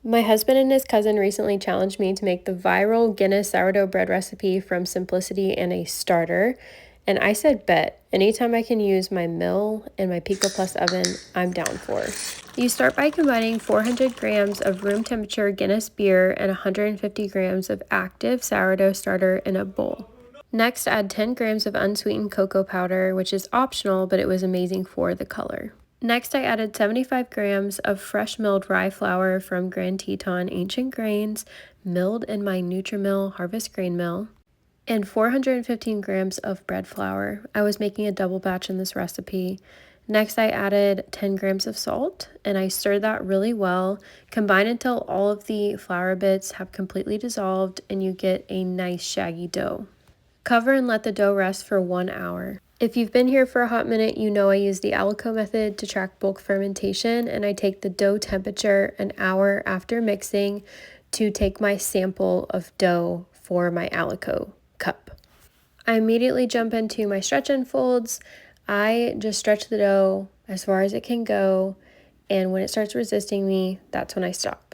My husband and his cousin recently challenged me to make the viral Guinness sourdough bread recipe from simplicity and a starter, and I said bet. Anytime I can use my mill and my Pico Plus oven, I'm down for. You start by combining 400 grams of room temperature Guinness beer and 150 grams of active sourdough starter in a bowl. Next, add 10 grams of unsweetened cocoa powder, which is optional, but it was amazing for the color. Next, I added 75 grams of fresh milled rye flour from Grand Teton Ancient Grains, milled in my Nutrimill Harvest Grain Mill, and 415 grams of bread flour. I was making a double batch in this recipe. Next, I added 10 grams of salt, and I stirred that really well. Combine until all of the flour bits have completely dissolved and you get a nice shaggy dough. Cover and let the dough rest for 1 hour. If you've been here for a hot minute, you know I use the Alico method to track bulk fermentation, and I take the dough temperature an hour after mixing to take my sample of dough for my Alico cup. I immediately jump into my stretch and folds. I just stretch the dough as far as it can go, and when it starts resisting me, that's when I stop.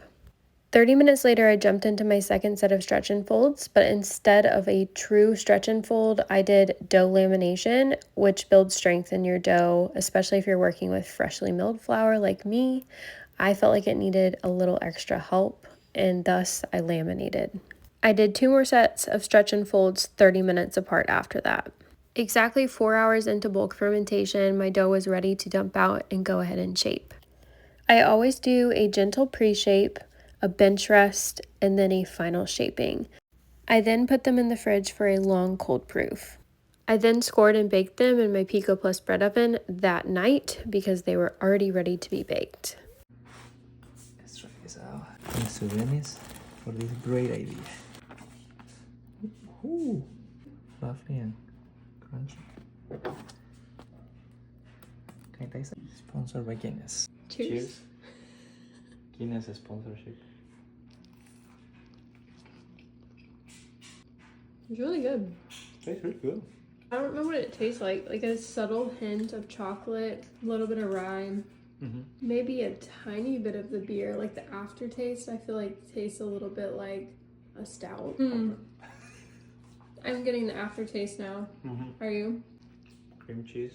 30 minutes later, I jumped into my second set of stretch and folds, but instead of a true stretch and fold, I did dough lamination, which builds strength in your dough, especially if you're working with freshly milled flour like me. I felt like it needed a little extra help, and thus I laminated. I did 2 more sets of stretch and folds 30 minutes apart after that. Exactly 4 hours into bulk fermentation, my dough was ready to dump out and go ahead and shape. I always do a gentle pre-shape, a bench rest, and then a final shaping. I then put them in the fridge for a long cold proof. I then scored and baked them in my Pico Plus bread oven that night because they were already ready to be baked. Let's try this out. Thanks to Guinness for this great idea. Ooh, fluffy and crunchy. Can I taste it? Sponsored by Guinness. Cheers. Guinness sponsorship. It's really good. It tastes really good. I don't know what it tastes like a subtle hint of chocolate, a little bit of rye, maybe a tiny bit of the beer. Like the aftertaste, I feel like tastes a little bit like a stout. I'm getting the aftertaste now. Are you? Cream cheese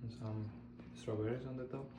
and some strawberries on the top.